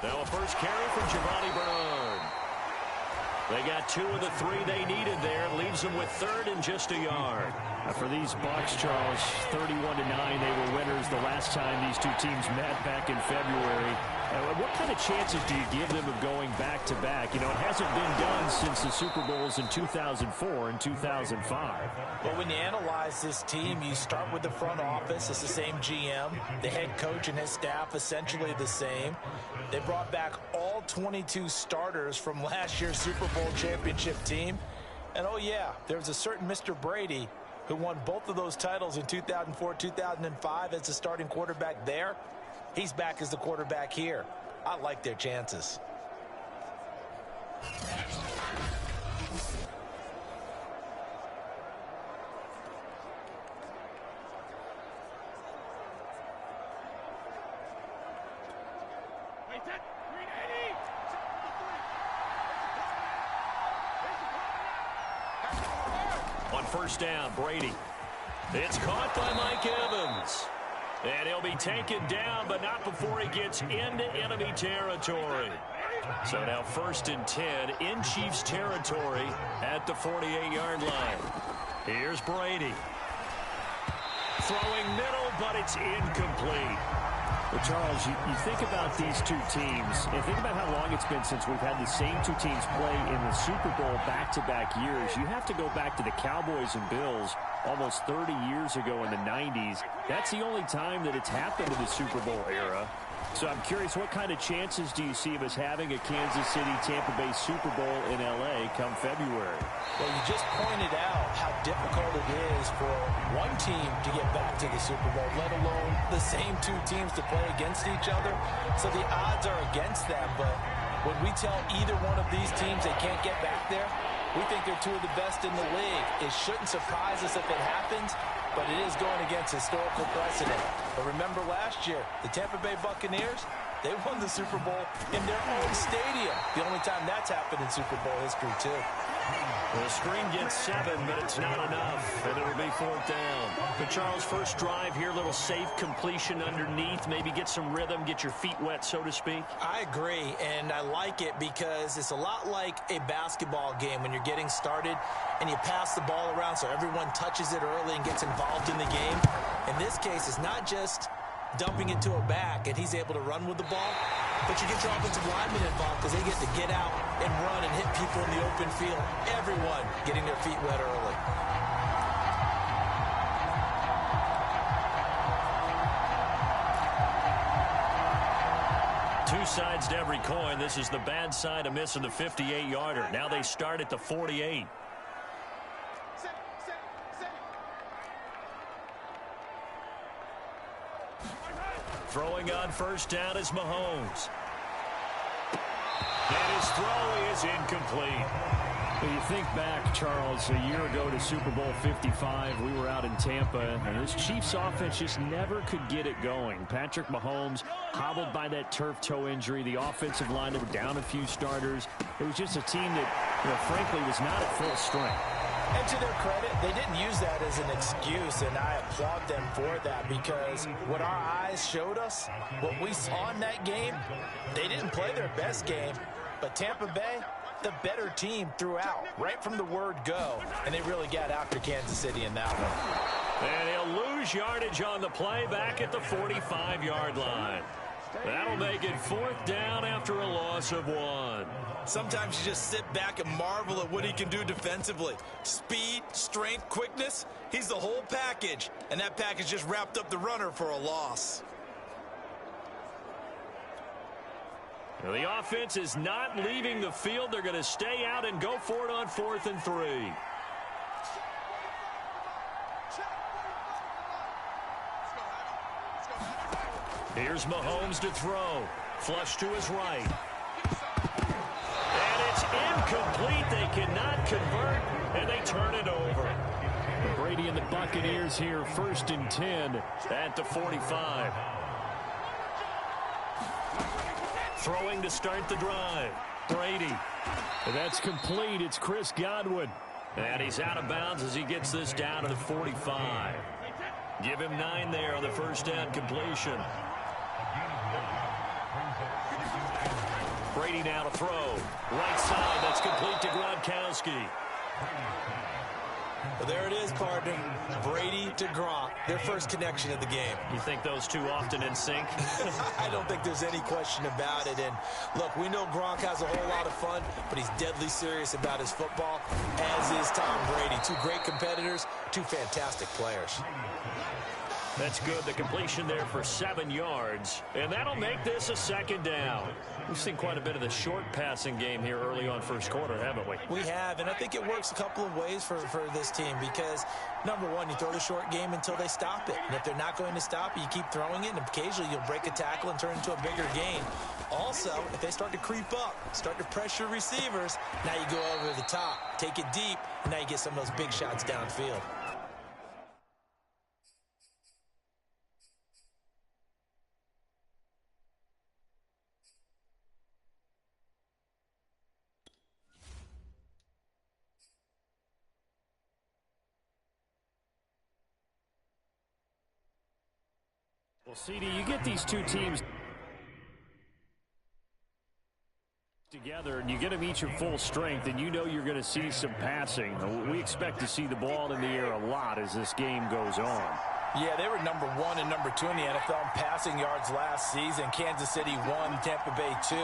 Now a first carry for Giovanni Bernard. They got 2 of the 3 they needed there. It leaves them with 3rd and just a yard. For these Bucs, Charles, 31-9, they were winners the last time these two teams met back in February. What kind of chances do you give them of going back-to-back? You know, it hasn't been done since the Super Bowls in 2004 and 2005. But when you analyze this team, you start with the front office. It's the same GM. The head coach and his staff essentially the same. They brought back all 22 starters from last year's Super Bowl championship team. And, oh, yeah, there's a certain Mr. Brady who won both of those titles in 2004, 2005 as the starting quarterback there. He's back as the quarterback here. I like their chances. On first down, Brady. It's caught by Mike Evans. And he'll be taken down, but not before he gets into enemy territory. So now 1st and 10 in Chiefs territory at the 48-yard line. Here's Brady. Throwing middle, but it's incomplete. Well, Charles, you think about these two teams, and think about how long it's been since we've had the same two teams play in the Super Bowl back-to-back years. You have to go back to the Cowboys and Bills almost 30 years ago in the 90s. That's the only time that it's happened in the Super Bowl era. So I'm curious, what kind of chances do you see of us having a Kansas City-Tampa Bay Super Bowl in L.A. come February? Well, you just pointed out how difficult it is for one team to get back to the Super Bowl, let alone the same two teams to play against each other. So the odds are against them, but when we tell either one of these teams they can't get back there, we think they're 2 of the best in the league. It shouldn't surprise us if it happens, but it is going against historical precedent. But remember last year, the Tampa Bay Buccaneers, they won the Super Bowl in their own stadium. The only time that's happened in Super Bowl history, too. Well, the screen gets 7, but it's not enough, and it'll be 4th down. But Charles, first drive here, little safe completion underneath, maybe get some rhythm, get your feet wet, so to speak. I agree, and I like it because it's a lot like a basketball game when you're getting started and you pass the ball around so everyone touches it early and gets involved in the game. In this case, it's not just dumping it to a back and he's able to run with the ball, but you get your offensive linemen involved because they get to get out and run and hit people in the open field. Everyone getting their feet wet early. Two sides to every coin. This is the bad side of missing the 58-yarder. Now they start at the 48. Throwing on first down is Mahomes. And his throw is incomplete. Well, you think back, Charles, a year ago to Super Bowl 55, we were out in Tampa, and this Chiefs offense just never could get it going. Patrick Mahomes hobbled by that turf toe injury. The offensive line, they were down a few starters. It was just a team that, frankly, was not at full strength. And to their credit, they didn't use that as an excuse, and I applaud them for that because what our eyes showed us, what we saw in that game, they didn't play their best game, but Tampa Bay, the better team throughout, right from the word go, and they really got after Kansas City in that one. And he'll lose yardage on the play back at the 45-yard line. That'll make it 4th down after a loss of 1. Sometimes you just sit back and marvel at what he can do defensively. Speed, strength, quickness, he's the whole package. And that package just wrapped up the runner for a loss. Now the offense is not leaving the field. They're going to stay out and go for it on 4th and 3. Here's Mahomes to throw. Flush to his right. And it's incomplete. They cannot convert, and they turn it over. Brady and the Buccaneers here, 1st and 10 at the 45. Throwing to start the drive. Brady. That's complete. It's Chris Godwin. And he's out of bounds as he gets this down to the 45. Give him 9 there on the first down completion. Brady now to throw. Right side, that's complete to Gronkowski. Well, there it is, partner. Brady to Gronk, their first connection of the game. You think those two often in sync? I don't think there's any question about it. And, look, we know Gronk has a whole lot of fun, but he's deadly serious about his football, as is Tom Brady. Two great competitors, two fantastic players. That's good. The completion there for 7 yards. And that'll make this a second down. We've seen quite a bit of the short passing game here early on first quarter, haven't we? We have, and I think it works a couple of ways for this team because, number one, you throw the short game until they stop it. And if they're not going to stop it, you keep throwing it, and occasionally you'll break a tackle and turn it into a bigger gain. Also, if they start to creep up, start to pressure receivers, now you go over the top, take it deep, and now you get some of those big shots downfield. Well, CD, you get these two teams together, and you get them each at full strength, and you know you're going to see some passing. We expect to see the ball in the air a lot as this game goes on. Yeah, they were number 1 and number 2 in the NFL in passing yards last season. Kansas City 1, Tampa Bay 2,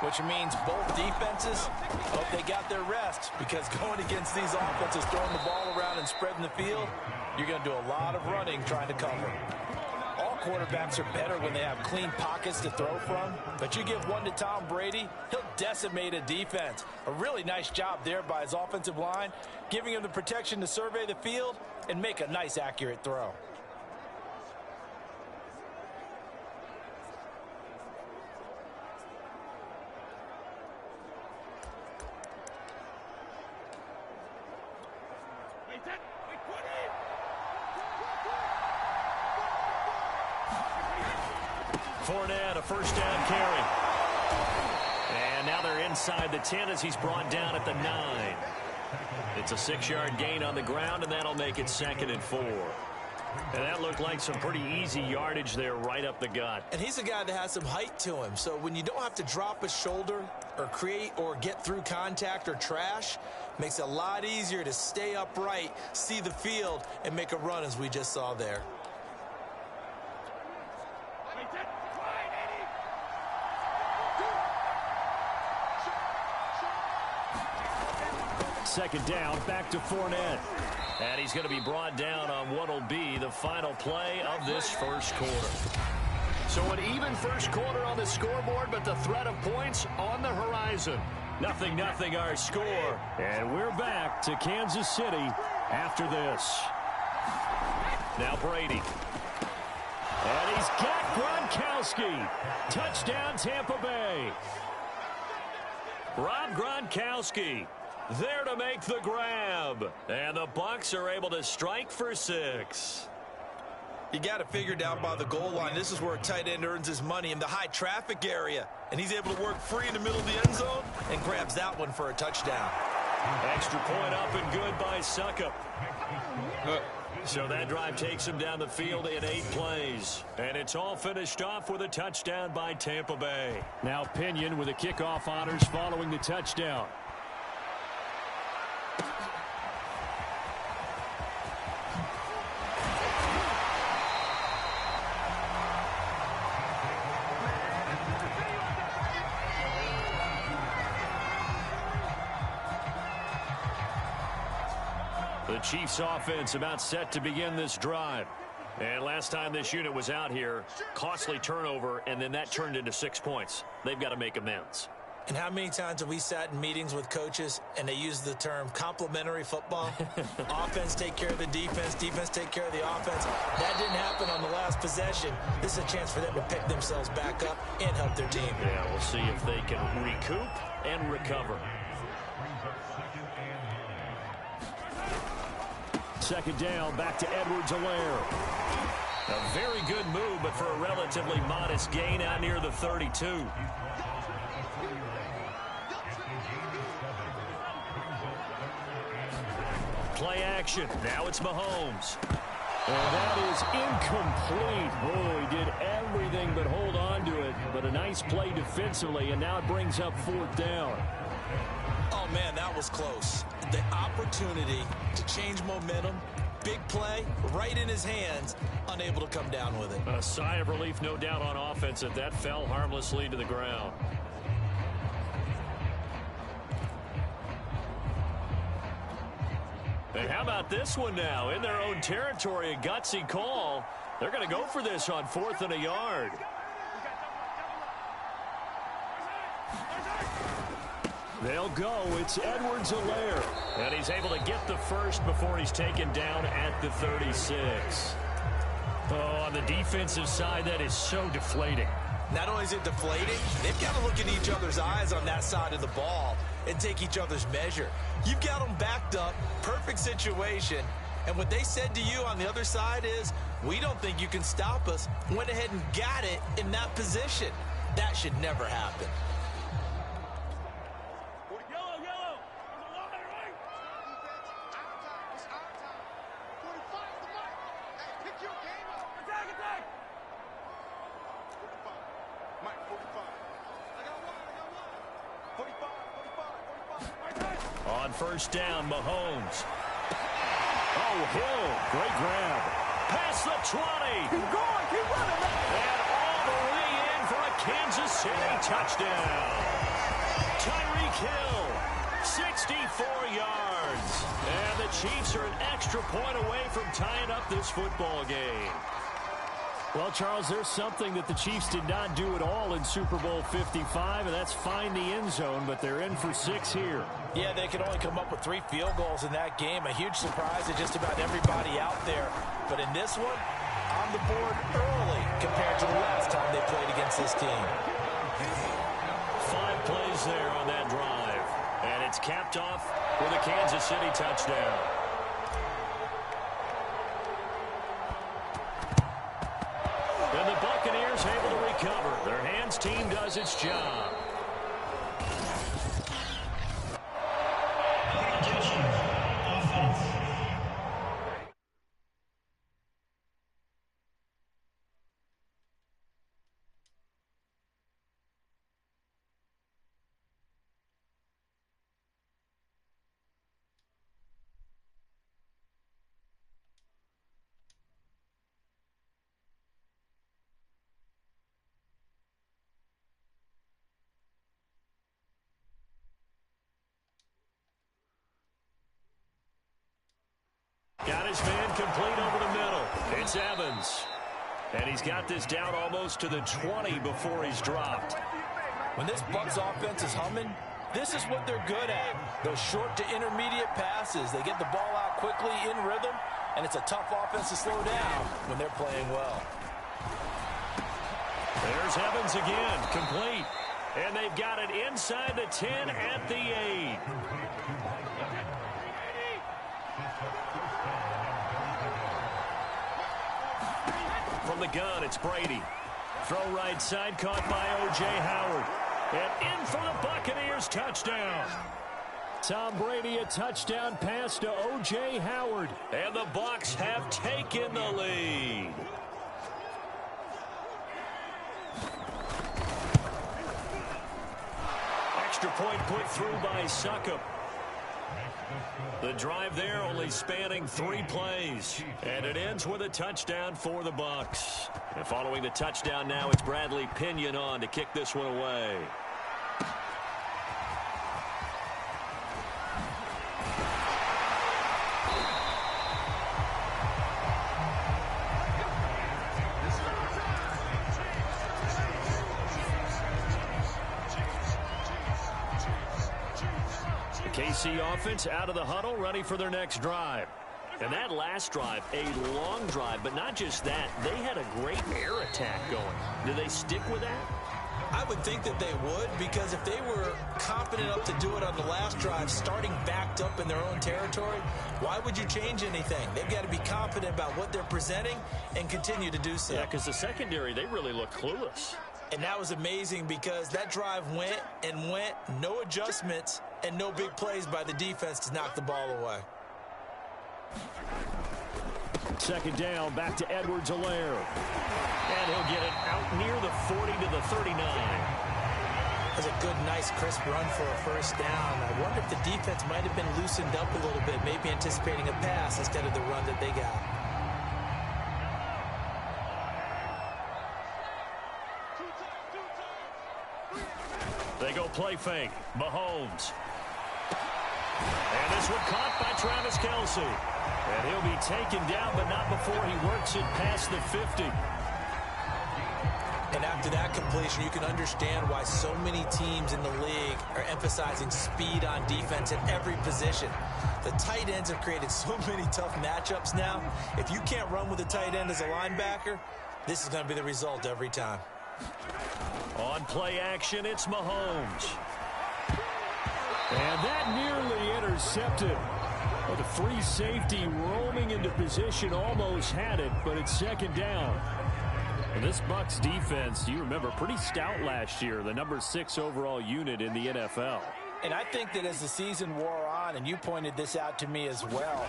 which means both defenses hope they got their rest because going against these offenses, throwing the ball around and spreading the field, you're going to do a lot of running trying to cover. All quarterbacks are better when they have clean pockets to throw from, but you give one to Tom Brady, he'll decimate a defense. A really nice job there by his offensive line, giving him the protection to survey the field and make a nice, accurate throw. Fournette, a first down carry. And now they're inside the 10 as he's brought down at the 9. It's a 6-yard gain on the ground, and that'll make it 2nd and 4. And that looked like some pretty easy yardage there right up the gut. And he's a guy that has some height to him. So when you don't have to drop a shoulder or create or get through contact or trash, makes it a lot easier to stay upright, see the field, and make a run as we just saw there. Second down, back to Fournette. And he's going to be brought down on what will be the final play of this first quarter. So an even first quarter on the scoreboard, but the threat of points on the horizon. 0-0 our score. And we're back to Kansas City after this. Now Brady. And he's got Gronkowski. Touchdown, Tampa Bay. Rob Gronkowski there to make the grab. And the Bucs are able to strike for 6. You got to figure down by the goal line. This is where a tight end earns his money in the high traffic area. And he's able to work free in the middle of the end zone and grabs that one for a touchdown. Extra point up and good by Suckup. So that drive takes him down the field in 8 plays. And it's all finished off with a touchdown by Tampa Bay. Now Pinion with the kickoff honors following the touchdown. The Chiefs offense about set to begin this drive. And last time this unit was out here, costly turnover, and then that turned into 6 points. They've got to make amends. And how many times have we sat in meetings with coaches and they use the term complementary football? Offense take care of the defense, defense take care of the offense. That didn't happen on the last possession. This is a chance for them to pick themselves back up and help their team. Yeah, we'll see if they can recoup and recover. Second down, back to Edwards-Helaire. A very good move, but for a relatively modest gain out near the 32. Play action. Now it's Mahomes. And that is incomplete. Oh, he did everything but hold on to it. But a nice play defensively, and now it brings up 4th down. Oh, man, that was close. The opportunity to change momentum, big play, right in his hands, unable to come down with it. A sigh of relief, no doubt, on offense that that fell harmlessly to the ground. And how about this one now? In their own territory, a gutsy call. They're going to go for this on 4th and a yard. They'll go. It's Edwards-Helaire. And he's able to get the first before he's taken down at the 36. Oh, on the defensive side, that is so deflating. Not only is it deflating, they've got to look in each other's eyes on that side of the ball and take each other's measure. You've got them backed up, perfect situation, and what they said to you on the other side is, we don't think you can stop us. Went ahead and got it in that position. That should never happen. On 1st down, Mahomes. Oh, Hill, great grab. Past the 20. Keep going, keep running. And all the way in for a Kansas City touchdown. Tyreek Hill, 64 yards. And the Chiefs are an extra point away from tying up this football game. Well, Charles, there's something that the Chiefs did not do at all in Super Bowl 55, and that's find the end zone, but they're in for 6 here. Yeah, they could only come up with 3 field goals in that game. A huge surprise to just about everybody out there. But in this one, on the board early compared to the last time they played against this team. 5 plays there on that drive. And it's capped off with a Kansas City touchdown. And the Buccaneers able to recover. Their hands team does its job. Got his man complete over the middle. It's Evans. And he's got this down almost to the 20 before he's dropped. When this Bucs offense is humming, this is what they're good at. Those short to intermediate passes. They get the ball out quickly in rhythm, and it's a tough offense to slow down when they're playing well. There's Evans again, complete. And they've got it inside the 10 at the 8. From the gun, it's Brady. Throw right side, caught by O.J. Howard. And in for the Buccaneers, touchdown. Tom Brady, a touchdown pass to O.J. Howard. And the Bucs have taken the lead. Extra point put through by Succop. The drive there only spanning 3 plays. And it ends with a touchdown for the Bucs. And following the touchdown now, it's Bradley Pinion on to kick this one away. KC offense out of the huddle, ready for their next drive. And that last drive, a long drive, but not just that. They had a great air attack going. Do they stick with that? I would think that they would, because if they were confident enough to do it on the last drive, starting backed up in their own territory, why would you change anything? They've got to be confident about what they're presenting and continue to do so. Yeah, because the secondary, they really look clueless. And that was amazing because that drive went and went, no adjustments, and no big plays by the defense to knock the ball away. Second down, back to Edwards-Helaire. And he'll get it out near the 40 to the 39. That's a good, nice, crisp run for a first down. I wonder if the defense might have been loosened up a little bit, maybe anticipating a pass instead of the run that they got. They go play fake. Mahomes. And this one caught by Travis Kelce. And he'll be taken down, but not before he works it past the 50. And after that completion, you can understand why so many teams in the league are emphasizing speed on defense at every position. The tight ends have created so many tough matchups now. If you can't run with a tight end as a linebacker, this is going to be the result every time. On play action, it's Mahomes. And that nearly intercepted. Well, the free safety roaming into position almost had it, but it's second down. And this Bucs defense, you remember, pretty stout last year, the number 6 overall unit in the NFL. And I think that as the season wore on, and you pointed this out to me as well,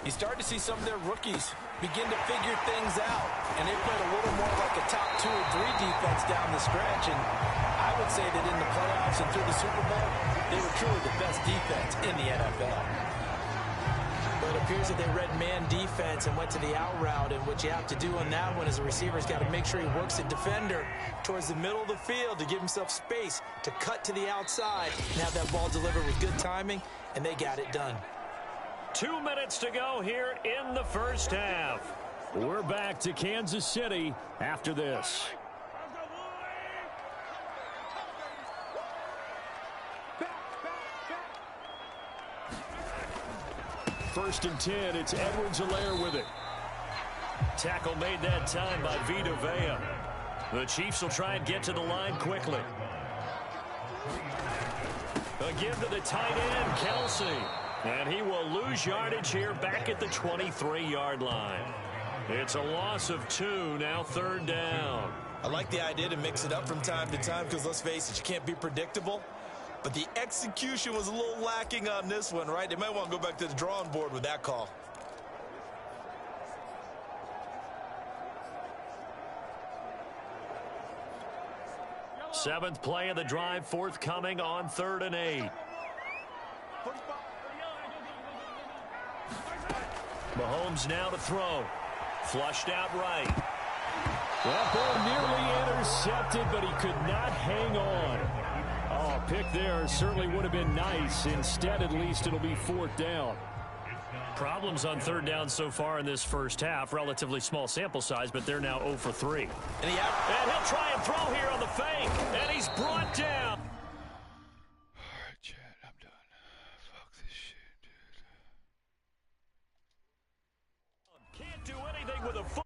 you start to see some of their rookies begin to figure things out. And they played a little more like a top 2 or 3 defense down the stretch. And I would say that in the playoffs and through the Super Bowl, they were truly the best defense in the NFL. But it appears that they read man defense and went to the out route. And what you have to do on that one is the receiver's got to make sure he works the defender towards the middle of the field to give himself space to cut to the outside and have that ball delivered with good timing, and they got it done. 2 minutes to go here in the first half. We're back to Kansas City after this. First and 10, it's Edwards-Helaire with it. Tackle made that time by Vita Vea. The Chiefs will try and get to the line quickly. A give to the tight end, Kelce. And he will lose yardage here back at the 23-yard line. It's a loss of 2, now third down. I like the idea to mix it up from time to time because, let's face it, you can't be predictable. But the execution was a little lacking on this one, right? They might want to go back to the drawing board with that call. Seventh play of the drive forthcoming on 3rd and 8. Mahomes now to throw. Flushed out right. That ball nearly intercepted, but he could not hang on. Oh, a pick there certainly would have been nice. Instead, at least, it'll be 4th down. Problems on 3rd down so far in this first half. Relatively small sample size, but they're now 0 for 3. And he'll try and throw here on the fake. And he's brought down. All right, Chad, I'm done. Fuck this shit, dude. Can't do anything with a foot.